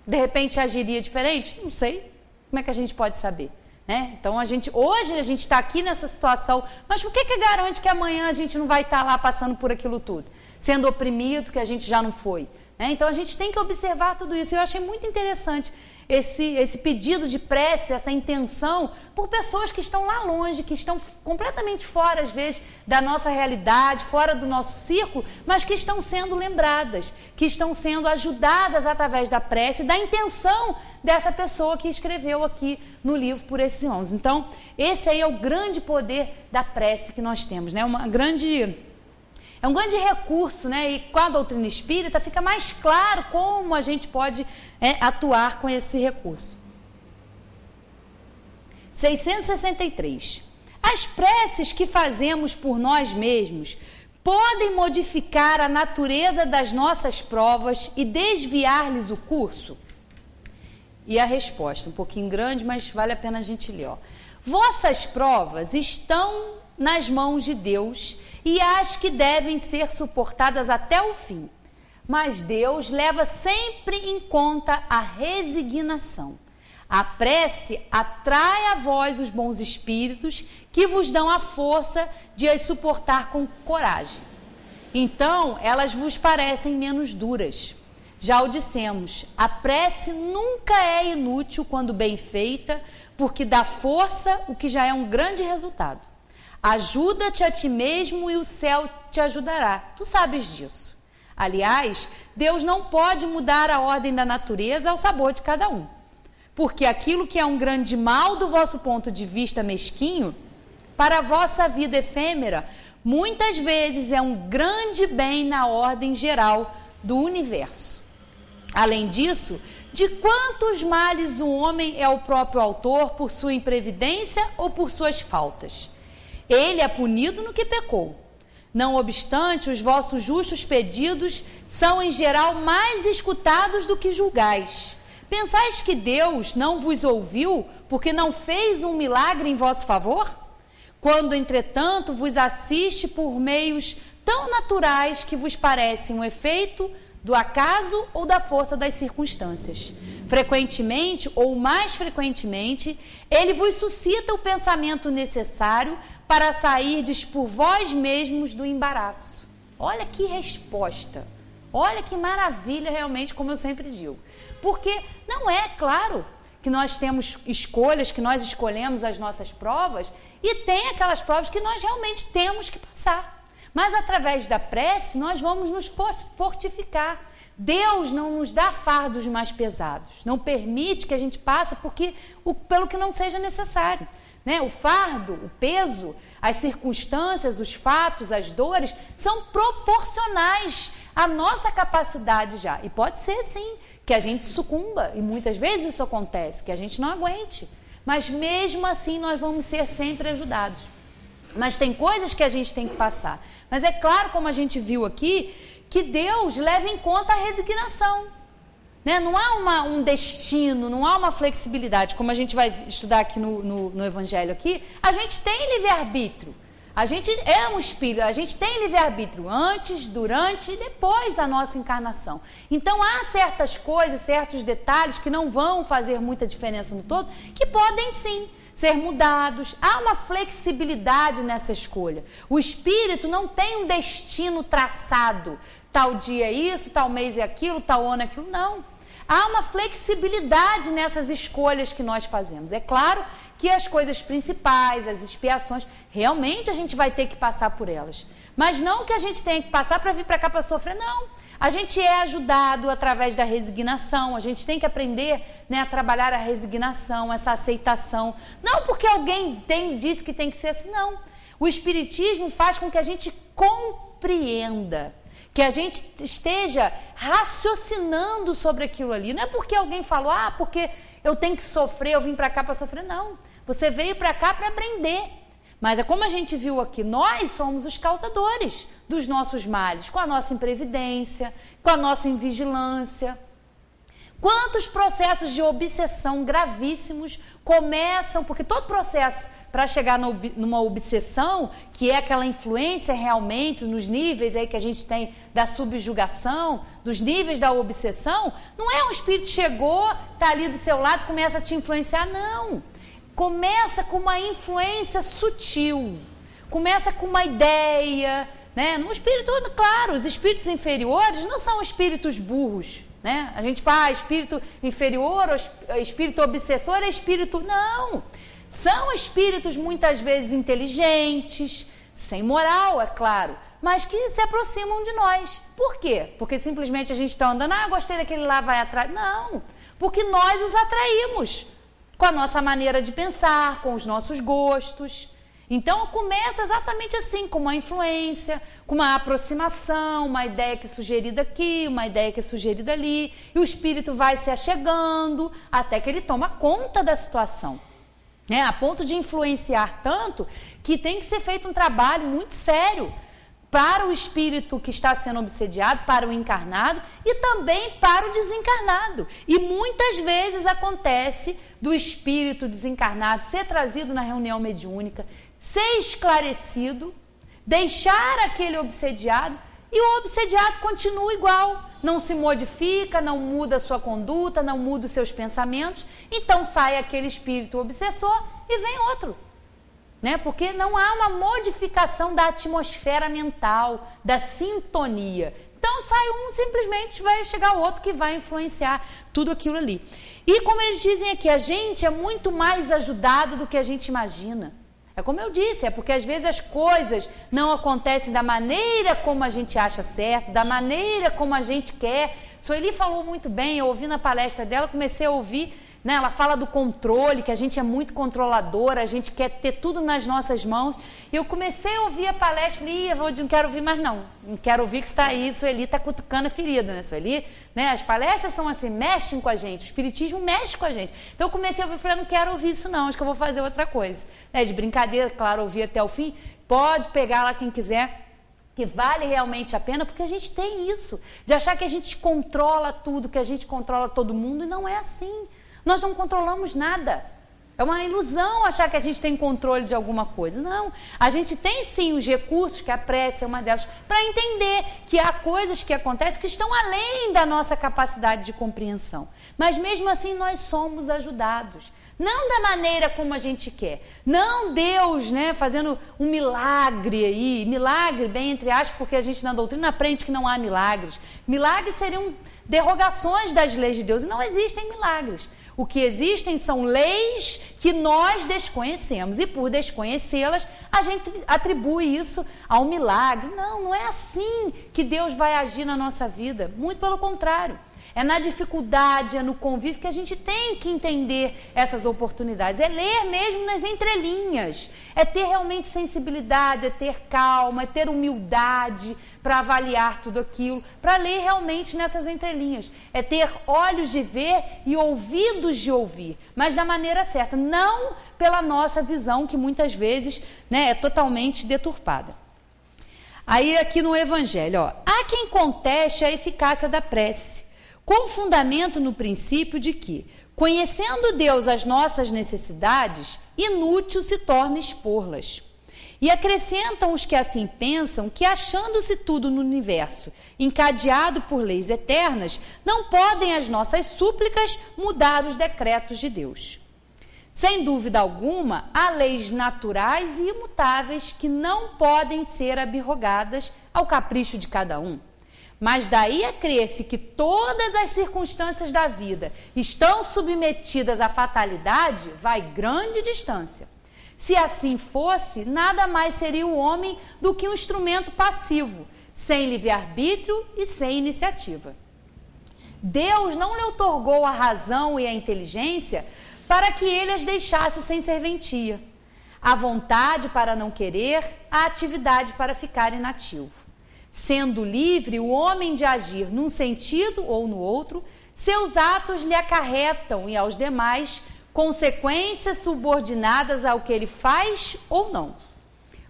de repente, agiria diferente? Não sei. Como é que a gente pode saber? Né? Então, hoje a gente está aqui nessa situação, mas por que garante que amanhã a gente não vai estar lá passando por aquilo tudo? Sendo oprimido, que a gente já não foi? Né? Então, a gente tem que observar tudo isso. E eu achei muito interessante esse pedido de prece, essa intenção por pessoas que estão lá longe, que estão completamente fora, às vezes, da nossa realidade, fora do nosso círculo, mas que estão sendo lembradas, que estão sendo ajudadas através da prece, da intenção dessa pessoa que escreveu aqui no livro Por Esses Irmãos. Então, esse aí é o grande poder da prece que nós temos, né? É um grande recurso, né? E com a doutrina espírita fica mais claro como a gente pode atuar com esse recurso. 663. As preces que fazemos por nós mesmos podem modificar a natureza das nossas provas e desviar-lhes o curso? E a resposta, um pouquinho grande, mas vale a pena a gente ler. Vossas provas estão nas mãos de Deus e as que devem ser suportadas até o fim. Mas Deus leva sempre em conta a resignação. A prece atrai a vós os bons espíritos que vos dão a força de as suportar com coragem. Então, elas vos parecem menos duras. Já o dissemos, a prece nunca é inútil quando bem feita, porque dá força, o que já é um grande resultado. Ajuda-te a ti mesmo e o céu te ajudará. Tu sabes disso. Aliás, Deus não pode mudar a ordem da natureza ao sabor de cada um. Porque aquilo que é um grande mal do vosso ponto de vista mesquinho, para a vossa vida efêmera, muitas vezes é um grande bem na ordem geral do universo. Além disso, de quantos males o homem é o próprio autor por sua imprevidência ou por suas faltas? Ele é punido no que pecou. Não obstante, os vossos justos pedidos são em geral mais escutados do que julgais. Pensais que Deus não vos ouviu porque não fez um milagre em vosso favor? Quando, entretanto, vos assiste por meios tão naturais que vos parecem um efeito do acaso ou da força das circunstâncias. Frequentemente, ou mais frequentemente, ele vos suscita o pensamento necessário para sairdes por vós mesmos do embaraço. Olha que resposta, olha que maravilha realmente, como eu sempre digo. Porque não é claro que nós temos escolhas, que nós escolhemos as nossas provas, e tem aquelas provas que nós realmente temos que passar. Mas através da prece nós vamos nos fortificar. Deus não nos dá fardos mais pesados, não permite que a gente passe pelo que não seja necessário. Né? O fardo, o peso, as circunstâncias, os fatos, as dores são proporcionais à nossa capacidade já. E pode ser sim que a gente sucumba, e muitas vezes isso acontece, que a gente não aguente. Mas mesmo assim nós vamos ser sempre ajudados. Mas tem coisas que a gente tem que passar. Mas é claro, como a gente viu aqui, que Deus leva em conta a resignação. Né? Não há um destino, não há uma flexibilidade. Como a gente vai estudar aqui no Evangelho aqui, a gente tem livre-arbítrio. A gente é um espírito, a gente tem livre-arbítrio antes, durante e depois da nossa encarnação. Então há certas coisas, certos detalhes que não vão fazer muita diferença no todo, que podem sim ser mudados. Há uma flexibilidade nessa escolha. O espírito não tem um destino traçado. Tal dia é isso, tal mês é aquilo, tal ano é aquilo. Não. Há uma flexibilidade nessas escolhas que nós fazemos. É claro que as coisas principais, as expiações, realmente a gente vai ter que passar por elas. Mas não que a gente tenha que passar para vir para cá para sofrer, não. A gente é ajudado através da resignação, a gente tem que aprender, né, a trabalhar a resignação, essa aceitação. Não porque alguém disse que tem que ser assim, não. O Espiritismo faz com que a gente compreenda, que a gente esteja raciocinando sobre aquilo ali. Não é porque alguém falou, porque eu tenho que sofrer, eu vim para cá para sofrer. Não, você veio para cá para aprender. Mas é como a gente viu aqui, nós somos os causadores dos nossos males, com a nossa imprevidência, com a nossa invigilância. Quantos processos de obsessão gravíssimos começam, porque todo processo para chegar numa obsessão, que é aquela influência realmente nos níveis aí que a gente tem da subjugação, dos níveis da obsessão, não é um espírito que chegou, está ali do seu lado, começa a te influenciar, não. Começa com uma influência sutil, começa com uma ideia, né? No espírito, claro, os espíritos inferiores não são espíritos burros, né? A gente fala, espírito inferior, espírito obsessor é espírito... Não! São espíritos muitas vezes inteligentes, sem moral, é claro, mas que se aproximam de nós. Por quê? Porque simplesmente a gente está andando, gostei daquele lá, vai atrás. Não, porque nós os atraímos com a nossa maneira de pensar, com os nossos gostos. Então começa exatamente assim, com uma influência, com uma aproximação, uma ideia que é sugerida aqui, uma ideia que é sugerida ali, e o espírito vai se achegando até que ele toma conta da situação, né? A ponto de influenciar tanto que tem que ser feito um trabalho muito sério para o espírito que está sendo obsediado, para o encarnado e também para o desencarnado. E muitas vezes acontece do espírito desencarnado ser trazido na reunião mediúnica, ser esclarecido, deixar aquele obsediado e o obsediado continua igual, não se modifica, não muda a sua conduta, não muda os seus pensamentos, então sai aquele espírito obsessor e vem outro, né? Porque não há uma modificação da atmosfera mental, da sintonia. Então sai um, simplesmente vai chegar outro que vai influenciar tudo aquilo ali. E como eles dizem aqui, a gente é muito mais ajudado do que a gente imagina. É como eu disse, é porque às vezes as coisas não acontecem da maneira como a gente acha certo, da maneira como a gente quer. Sueli falou muito bem, eu ouvi na palestra dela, comecei a ouvir, né? Ela fala do controle, que a gente é muito controladora, a gente quer ter tudo nas nossas mãos. E eu comecei a ouvir a palestra, falei, não quero ouvir mais não quero ouvir que está aí, Sueli está cutucando a ferida, né, Sueli? Né? As palestras são assim, mexem com a gente, o espiritismo mexe com a gente. Então eu comecei a ouvir, falei, não quero ouvir isso não, acho que eu vou fazer outra coisa. Né? De brincadeira, claro, ouvir até o fim, pode pegar lá quem quiser, que vale realmente a pena, porque a gente tem isso, de achar que a gente controla tudo, que a gente controla todo mundo, e não é assim. Nós não controlamos nada. É uma ilusão achar que a gente tem controle de alguma coisa. Não, a gente tem sim os recursos, que a prece é uma delas, para entender que há coisas que acontecem que estão além da nossa capacidade de compreensão. Mas mesmo assim nós somos ajudados. Não da maneira como a gente quer. Não Deus, né, fazendo um milagre aí. Milagre, bem entre aspas, porque a gente na doutrina aprende que não há milagres. Milagres seriam derrogações das leis de Deus. E não existem milagres. O que existem são leis que nós desconhecemos e por desconhecê-las a gente atribui isso ao milagre. Não, não é assim que Deus vai agir na nossa vida, muito pelo contrário. É na dificuldade, é no convívio que a gente tem que entender essas oportunidades. É ler mesmo nas entrelinhas, é ter realmente sensibilidade, é ter calma, é ter humildade para avaliar tudo aquilo, para ler realmente nessas entrelinhas. É ter olhos de ver e ouvidos de ouvir, mas da maneira certa, não pela nossa visão, que muitas vezes, né, é totalmente deturpada. Aí aqui no Evangelho, há quem conteste a eficácia da prece, com fundamento no princípio de que, conhecendo Deus as nossas necessidades, inútil se torna expor-las. E acrescentam os que assim pensam que, achando-se tudo no universo encadeado por leis eternas, não podem as nossas súplicas mudar os decretos de Deus. Sem dúvida alguma, há leis naturais e imutáveis que não podem ser abrogadas ao capricho de cada um. Mas daí a crer-se que todas as circunstâncias da vida estão submetidas à fatalidade, vai grande distância. Se assim fosse, nada mais seria o homem do que um instrumento passivo, sem livre-arbítrio e sem iniciativa. Deus não lhe outorgou a razão e a inteligência para que ele as deixasse sem serventia, a vontade para não querer, a atividade para ficar inativo. Sendo livre o homem de agir num sentido ou no outro, seus atos lhe acarretam e aos demais consequências subordinadas ao que ele faz ou não.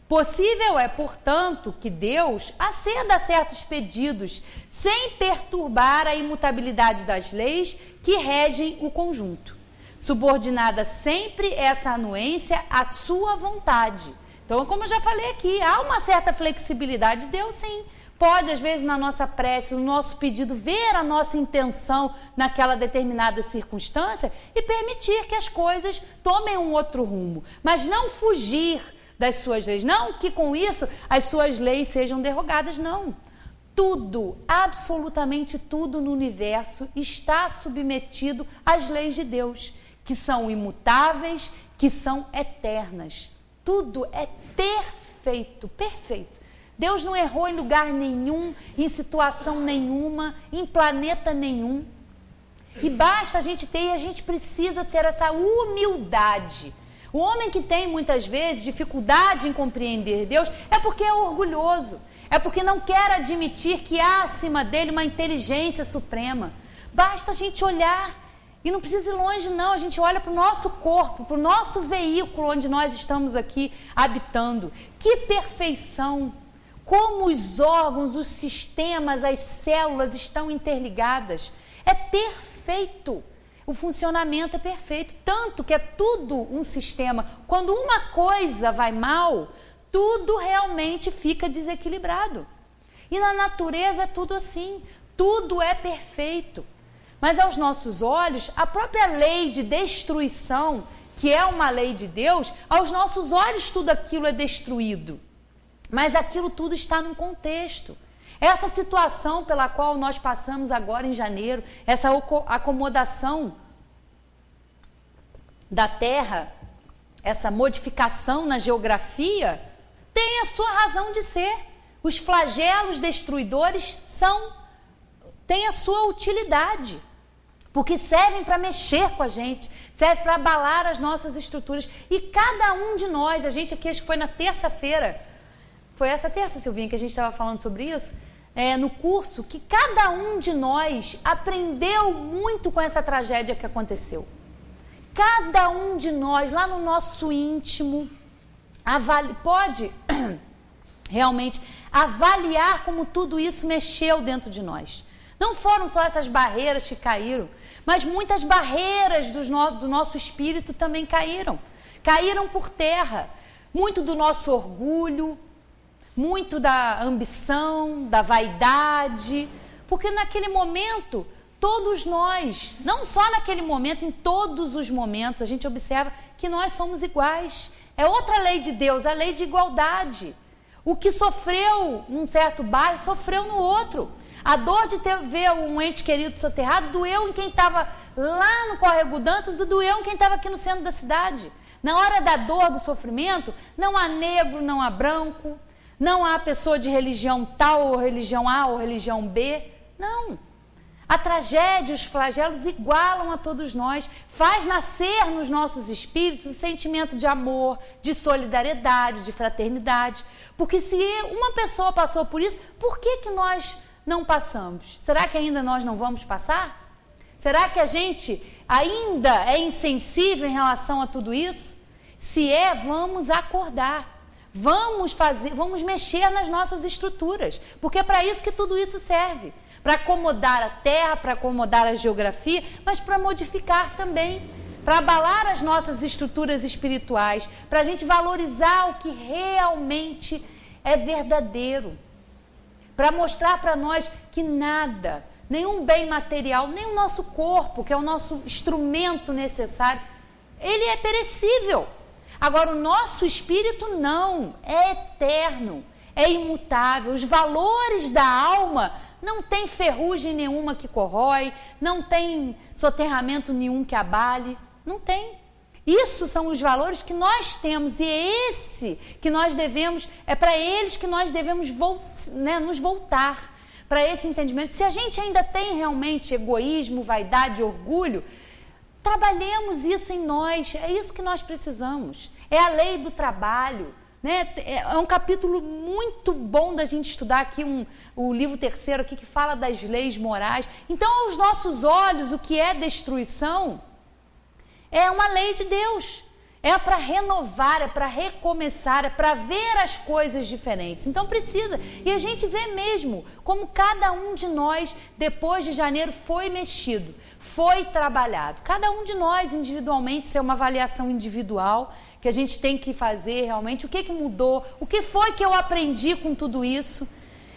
Possível é, portanto, que Deus aceda a certos pedidos sem perturbar a imutabilidade das leis que regem o conjunto, subordinada sempre essa anuência à sua vontade. Então, como eu já falei aqui, há uma certa flexibilidade. Deus, sim, pode, às vezes, na nossa prece, no nosso pedido, ver a nossa intenção naquela determinada circunstância e permitir que as coisas tomem um outro rumo, mas não fugir das suas leis. Não que com isso as suas leis sejam derrogadas, não. Tudo, absolutamente tudo no universo está submetido às leis de Deus, que são imutáveis, que são eternas. Tudo é perfeito, perfeito. Deus não errou em lugar nenhum, em situação nenhuma, em planeta nenhum. E basta a gente ter, e a gente precisa ter essa humildade. O homem que tem muitas vezes dificuldade em compreender Deus é porque é orgulhoso, é porque não quer admitir que há acima dele uma inteligência suprema. Basta a gente olhar, e não precisa ir longe não, a gente olha para o nosso corpo, para o nosso veículo onde nós estamos aqui habitando. Que perfeição! Como os órgãos, os sistemas, as células estão interligadas. É perfeito. O funcionamento é perfeito. Tanto que é tudo um sistema. Quando uma coisa vai mal, tudo realmente fica desequilibrado. E na natureza é tudo assim. Tudo é perfeito. Mas aos nossos olhos, a própria lei de destruição, que é uma lei de Deus, aos nossos olhos tudo aquilo é destruído. Mas aquilo tudo está num contexto. Essa situação pela qual nós passamos agora em janeiro, essa acomodação da Terra, essa modificação na geografia, tem a sua razão de ser. Os flagelos destruidores têm a sua utilidade, porque servem para mexer com a gente, servem para abalar as nossas estruturas. E cada um de nós, a gente aqui, acho que foi na terça-feira, foi essa terça, Silvinha, que a gente estava falando sobre isso, no curso, que cada um de nós aprendeu muito com essa tragédia que aconteceu. Cada um de nós, lá no nosso íntimo, pode realmente avaliar como tudo isso mexeu dentro de nós. Não foram só essas barreiras que caíram, mas muitas barreiras do nosso espírito também caíram. Caíram por terra. Muito do nosso orgulho, muito da ambição, da vaidade, porque naquele momento, todos nós, não só naquele momento, em todos os momentos, a gente observa que nós somos iguais. É outra lei de Deus, a lei de igualdade. O que sofreu num certo bairro, sofreu no outro. A dor de ver um ente querido soterrado doeu em quem estava lá no Córrego Dantas e doeu em quem estava aqui no centro da cidade. Na hora da dor, do sofrimento, não há negro, não há branco, não há pessoa de religião tal, ou religião A, ou religião B. Não. A tragédia, os flagelos igualam a todos nós. Faz nascer nos nossos espíritos o sentimento de amor, de solidariedade, de fraternidade. Porque se uma pessoa passou por isso, por que nós não passamos? Será que ainda nós não vamos passar? Será que a gente ainda é insensível em relação a tudo isso? Se é, vamos acordar. Vamos mexer nas nossas estruturas, porque é para isso que tudo isso serve, para acomodar a terra, para acomodar a geografia, mas para modificar também, para abalar as nossas estruturas espirituais, para a gente valorizar o que realmente é verdadeiro, para mostrar para nós que nada, nenhum bem material, nem o nosso corpo, que é o nosso instrumento necessário, ele é perecível. Agora, o nosso espírito não, é eterno, é imutável. Os valores da alma não tem ferrugem nenhuma que corrói, não tem soterramento nenhum que abale, não tem. Isso são os valores que nós temos e é esse que nós devemos, é para eles que nós devemos nos voltar, para esse entendimento. Se a gente ainda tem realmente egoísmo, vaidade, orgulho, trabalhemos isso em nós, é isso que nós precisamos. É a lei do trabalho, né? É um capítulo muito bom da gente estudar aqui, o livro terceiro aqui que fala das leis morais. Então, aos nossos olhos, o que é destruição é uma lei de Deus. É para renovar, é para recomeçar, é para ver as coisas diferentes. Então precisa. E a gente vê mesmo como cada um de nós, depois de janeiro, foi mexido, foi trabalhado. Cada um de nós, individualmente, isso é uma avaliação individual que a gente tem que fazer realmente. O que mudou? O que foi que eu aprendi com tudo isso?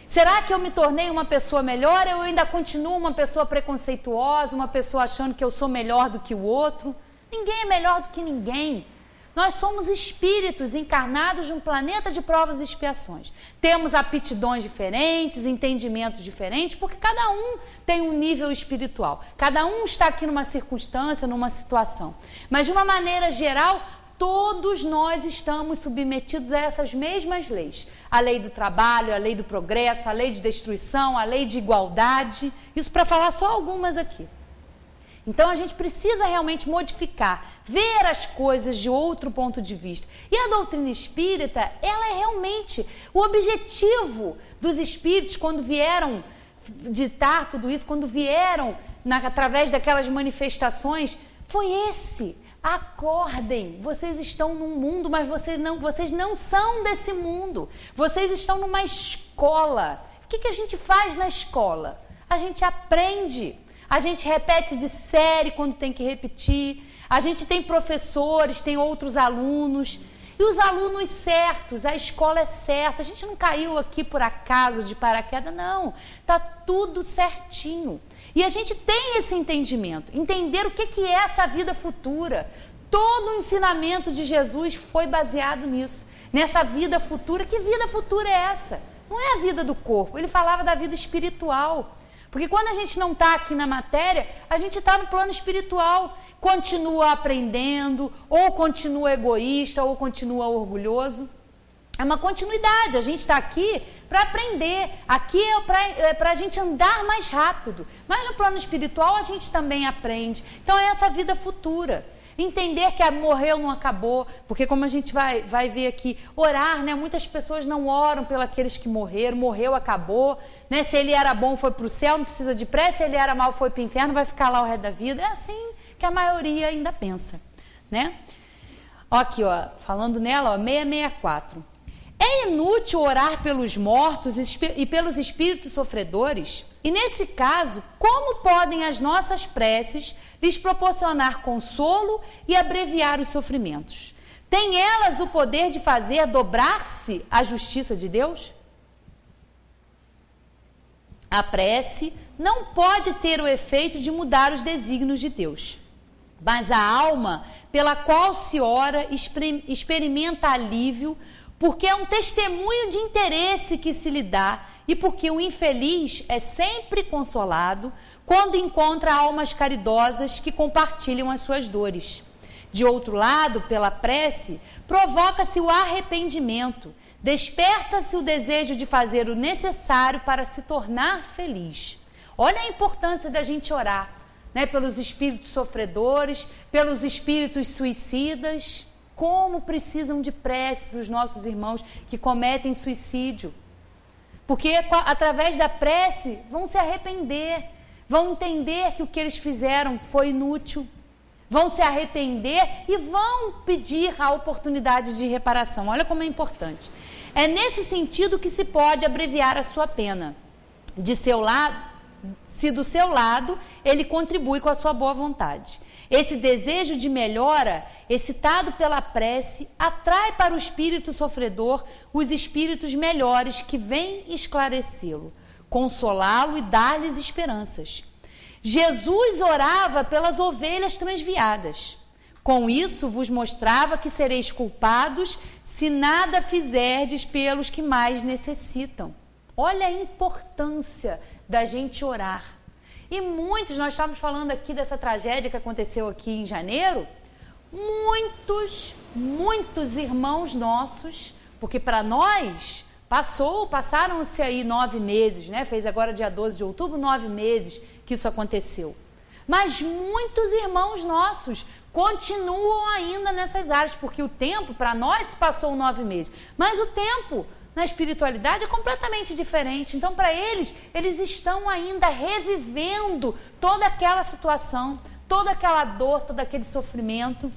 Será que eu me tornei uma pessoa melhor ou eu ainda continuo uma pessoa preconceituosa, uma pessoa achando que eu sou melhor do que o outro? Ninguém é melhor do que ninguém. Nós somos espíritos encarnados num planeta de provas e expiações. Temos aptidões diferentes, entendimentos diferentes, porque cada um tem um nível espiritual. Cada um está aqui numa circunstância, numa situação. Mas de uma maneira geral, todos nós estamos submetidos a essas mesmas leis. A lei do trabalho, a lei do progresso, a lei de destruição, a lei de igualdade. Isso para falar só algumas aqui. Então a gente precisa realmente modificar, ver as coisas de outro ponto de vista. E a doutrina espírita, ela é realmente o objetivo dos espíritos quando vieram ditar tudo isso, quando vieram através daquelas manifestações, foi esse. Acordem, vocês estão num mundo, mas vocês não são desse mundo. Vocês estão numa escola. O que a gente faz na escola? A gente aprende. A gente repete de série quando tem que repetir. A gente tem professores, tem outros alunos. E os alunos certos, a escola é certa. A gente não caiu aqui por acaso de paraquedas, não. Está tudo certinho. E a gente tem esse entendimento, entender o que é essa vida futura. Todo o ensinamento de Jesus foi baseado nisso, nessa vida futura. Que vida futura é essa? Não é a vida do corpo, ele falava da vida espiritual. Porque quando a gente não está aqui na matéria, a gente está no plano espiritual, continua aprendendo, ou continua egoísta, ou continua orgulhoso. É uma continuidade, a gente está aqui para aprender, aqui é para a gente andar mais rápido, mas no plano espiritual a gente também aprende. Então é essa vida futura, entender que morreu não acabou, porque como a gente vai ver aqui, orar, né? Muitas pessoas não oram pelos aqueles que morreram, morreu, acabou, né? Se ele era bom foi para o céu, não precisa de prece, se ele era mal foi para o inferno, vai ficar lá o resto da vida. É assim que a maioria ainda pensa, né? Ó, aqui, ó, falando nela, ó, 664. É inútil orar pelos mortos e pelos espíritos sofredores? E nesse caso, como podem as nossas preces lhes proporcionar consolo e abreviar os sofrimentos? Têm elas o poder de fazer dobrar-se a justiça de Deus? A prece não pode ter o efeito de mudar os desígnios de Deus, mas a alma pela qual se ora experimenta alívio, porque é um testemunho de interesse que se lhe dá e porque o infeliz é sempre consolado quando encontra almas caridosas que compartilham as suas dores. De outro lado, pela prece, provoca-se o arrependimento, desperta-se o desejo de fazer o necessário para se tornar feliz. Olha a importância da gente orar, né, pelos espíritos sofredores, pelos espíritos suicidas. Como precisam de preces os nossos irmãos que cometem suicídio. Porque através da prece vão se arrepender, vão entender que o que eles fizeram foi inútil, vão se arrepender e vão pedir a oportunidade de reparação. Olha como é importante. É nesse sentido que se pode abreviar a sua pena. De seu lado, se do seu lado ele contribui com a sua boa vontade. Esse desejo de melhora, excitado pela prece, atrai para o espírito sofredor os espíritos melhores que vêm esclarecê-lo, consolá-lo e dar-lhes esperanças. Jesus orava pelas ovelhas transviadas. Com isso vos mostrava que sereis culpados se nada fizerdes pelos que mais necessitam. Olha a importância da gente orar. E muitos, nós estávamos falando aqui dessa tragédia que aconteceu aqui em janeiro, muitos irmãos nossos, porque para nós passaram-se aí 9 meses, né? Fez agora dia 12 de outubro, 9 meses que isso aconteceu. Mas muitos irmãos nossos continuam ainda nessas áreas, porque o tempo, para nós, passou 9 meses, mas o tempo na espiritualidade é completamente diferente. Então, para eles estão ainda revivendo toda aquela situação, toda aquela dor, todo aquele sofrimento.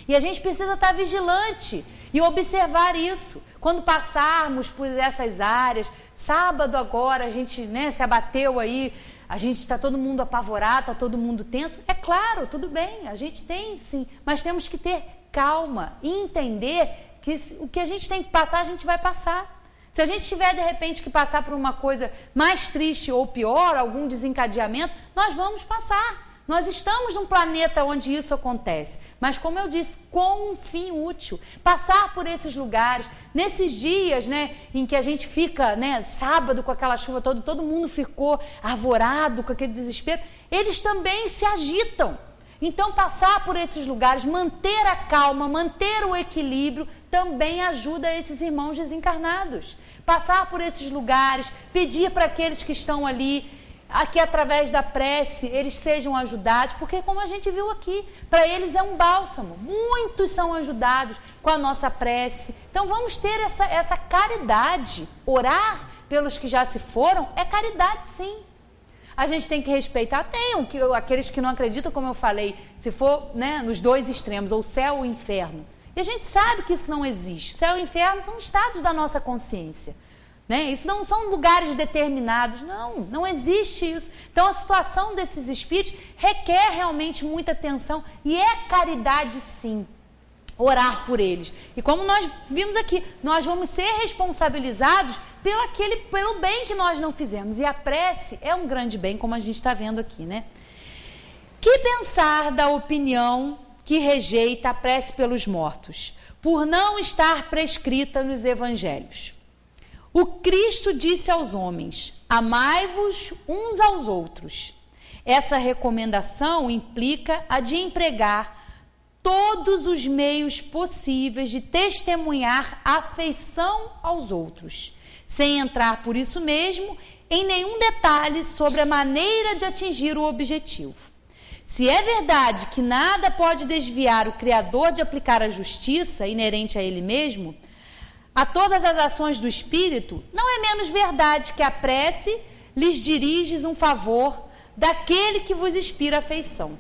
E a gente precisa estar vigilante e observar isso. Quando passarmos por essas áreas, sábado agora a gente, né, se abateu aí, a gente está todo mundo apavorado, está todo mundo tenso. É claro, tudo bem, a gente tem sim, mas temos que ter calma e entender que o que a gente tem que passar, a gente vai passar. Se a gente tiver, de repente, que passar por uma coisa mais triste ou pior, algum desencadeamento, nós vamos passar. Nós estamos num planeta onde isso acontece, mas como eu disse, com um fim útil. Passar por esses lugares, nesses dias, né, em que a gente fica, né, sábado com aquela chuva toda, todo mundo ficou arvorado com aquele desespero, eles também se agitam. Então passar por esses lugares, manter a calma, manter o equilíbrio, também ajuda esses irmãos desencarnados. Passar por esses lugares, pedir para aqueles que estão ali, que através da prece eles sejam ajudados, porque como a gente viu aqui, para eles é um bálsamo, muitos são ajudados com a nossa prece. Então vamos ter essa caridade, orar pelos que já se foram é caridade, sim. A gente tem que respeitar, aqueles que não acreditam, como eu falei, se for, né, nos dois extremos, ou céu ou inferno. E a gente sabe que isso não existe, céu e inferno são estados da nossa consciência. Né? Isso não são lugares determinados, não existe isso. Então a situação desses espíritos requer realmente muita atenção e é caridade sim, orar por eles. E como nós vimos aqui, nós vamos ser responsabilizados pelo bem que nós não fizemos. E a prece é um grande bem, como a gente está vendo aqui, né? Que pensar da opinião que rejeita a prece pelos mortos, por não estar prescrita nos evangelhos? O Cristo disse aos homens: amai-vos uns aos outros. Essa recomendação implica a de empregar todos os meios possíveis de testemunhar afeição aos outros, sem entrar por isso mesmo em nenhum detalhe sobre a maneira de atingir o objetivo. Se é verdade que nada pode desviar o Criador de aplicar a justiça inerente a ele mesmo, a todas as ações do Espírito, não é menos verdade que a prece lhes diriges um favor daquele que vos inspira afeição.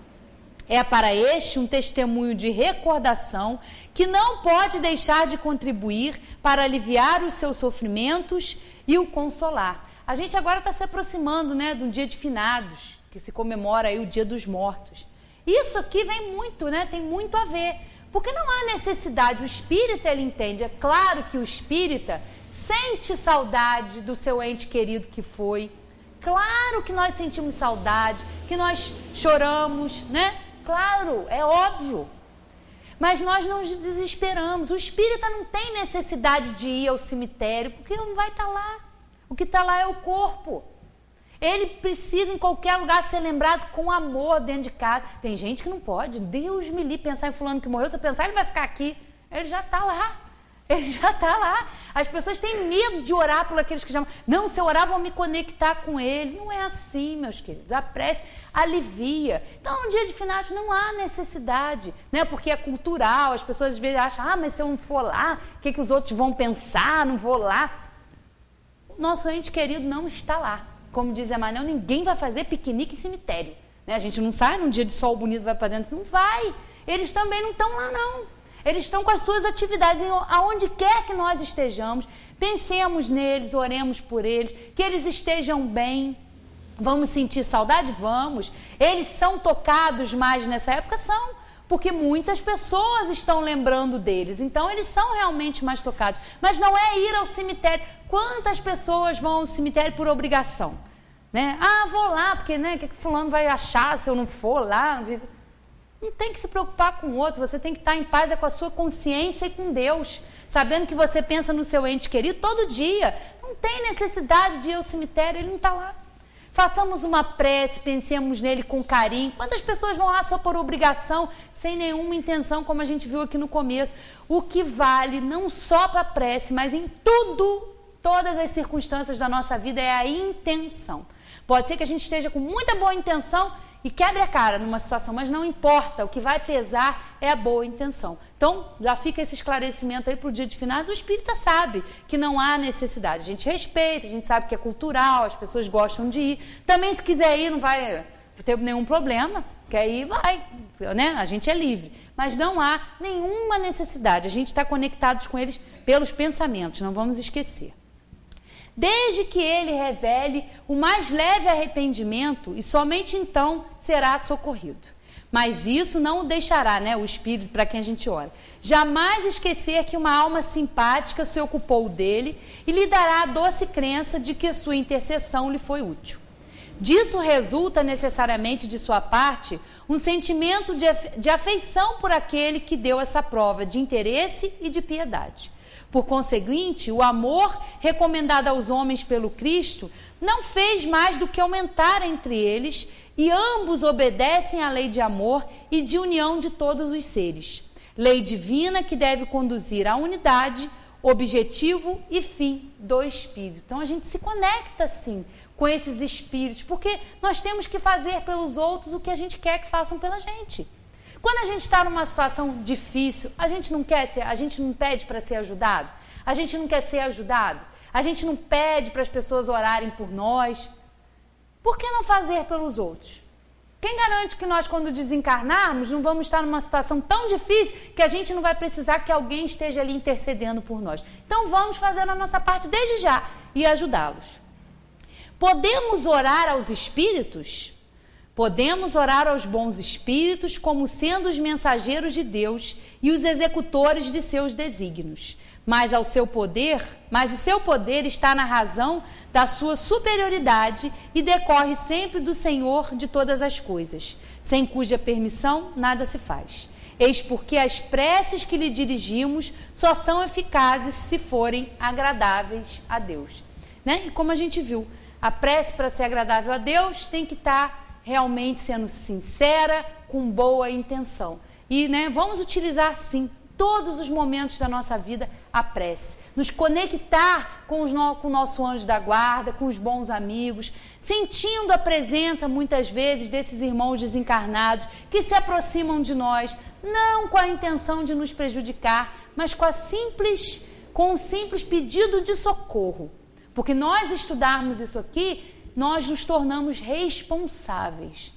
É para este um testemunho de recordação que não pode deixar de contribuir para aliviar os seus sofrimentos e o consolar. A gente agora está se aproximando, né, de um dia de finados, que se comemora aí o Dia dos Mortos. Isso aqui vem muito, né, tem muito a ver. Porque não há necessidade, o espírita ele entende, é claro que o espírita sente saudade do seu ente querido que foi, claro que nós sentimos saudade, que nós choramos, né? Claro, é óbvio, mas nós não nos desesperamos, o espírita não tem necessidade de ir ao cemitério, porque não vai estar lá, o que está lá é o corpo. Ele precisa em qualquer lugar ser lembrado com amor dentro de casa. Tem gente que não pode. Deus me livre pensar em fulano que morreu. Se eu pensar, ele vai ficar aqui. Ele já está lá. Ele já está lá. As pessoas têm medo de orar por aqueles que já... Não, se eu orar, vou me conectar com ele. Não é assim, meus queridos. A prece alivia. Então, no dia de finados não há necessidade, né? Porque é cultural. As pessoas às vezes acham, mas se eu não for lá, o que os outros vão pensar? Não vou lá. Nosso ente querido não está lá. Como diz Emmanuel, ninguém vai fazer piquenique em cemitério. Né? A gente não sai num dia de sol bonito, vai para dentro. Não vai. Eles também não estão lá, não. Eles estão com as suas atividades. Aonde quer que nós estejamos, pensemos neles, oremos por eles, que eles estejam bem. Vamos sentir saudade? Vamos. Eles são tocados mais nessa época? São. Porque muitas pessoas estão lembrando deles. Então, eles são realmente mais tocados. Mas não é ir ao cemitério. Quantas pessoas vão ao cemitério por obrigação? Né? Vou lá, porque né, o que fulano vai achar se eu não for lá? Não tem que se preocupar com o outro. Você tem que estar em paz com a sua consciência e com Deus. Sabendo que você pensa no seu ente querido todo dia. Não tem necessidade de ir ao cemitério, ele não está lá. Façamos uma prece, pensemos nele com carinho. Quantas pessoas vão lá só por obrigação, sem nenhuma intenção, como a gente viu aqui no começo? O que vale, não só para a prece, mas em tudo, todas as circunstâncias da nossa vida, é a intenção. Pode ser que a gente esteja com muita boa intenção e quebre a cara numa situação, mas não importa, o que vai pesar é a boa intenção. Então, já fica esse esclarecimento aí para o dia de finados. O espírita sabe que não há necessidade. A gente respeita, a gente sabe que é cultural, as pessoas gostam de ir. Também, se quiser ir, não vai ter nenhum problema. Quer ir, vai. Né? A gente é livre. Mas não há nenhuma necessidade. A gente está conectados com eles pelos pensamentos, não vamos esquecer. Desde que ele revele o mais leve arrependimento e somente então será socorrido. Mas isso não o deixará, né, o espírito para quem a gente ora, jamais esquecer que uma alma simpática se ocupou dele e lhe dará a doce crença de que sua intercessão lhe foi útil. Disso resulta necessariamente de sua parte um sentimento de afeição por aquele que deu essa prova de interesse e de piedade. Por conseguinte, o amor recomendado aos homens pelo Cristo não fez mais do que aumentar entre eles, e ambos obedecem à lei de amor e de união de todos os seres. Lei divina que deve conduzir à unidade, objetivo e fim do Espírito. Então a gente se conecta sim com esses espíritos, porque nós temos que fazer pelos outros o que a gente quer que façam pela gente. Quando a gente está numa situação difícil, a gente não pede para ser ajudado, a gente não quer ser ajudado, a gente não pede para as pessoas orarem por nós. Por que não fazer pelos outros? Quem garante que nós, quando desencarnarmos, não vamos estar numa situação tão difícil que a gente não vai precisar que alguém esteja ali intercedendo por nós? Então vamos fazer a nossa parte desde já e ajudá-los. Podemos orar aos espíritos? Podemos orar aos bons espíritos como sendo os mensageiros de Deus e os executores de seus desígnios. Mas o seu poder está na razão da sua superioridade e decorre sempre do Senhor de todas as coisas, sem cuja permissão nada se faz. Eis porque as preces que lhe dirigimos só são eficazes se forem agradáveis a Deus. Né? E como a gente viu, a prece para ser agradável a Deus tem que estar realmente sendo sincera, com boa intenção. E vamos utilizar sim todos os momentos da nossa vida a prece, nos conectar com o nosso anjo da guarda, com os bons amigos, sentindo a presença muitas vezes desses irmãos desencarnados que se aproximam de nós, não com a intenção de nos prejudicar, mas com um simples pedido de socorro. Porque nós estudarmos isso aqui, nós nos tornamos responsáveis.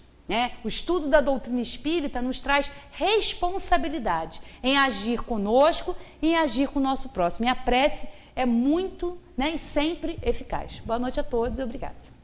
O estudo da doutrina espírita nos traz responsabilidade em agir conosco e em agir com o nosso próximo. E a prece é muito e sempre eficaz. Boa noite a todos e obrigada.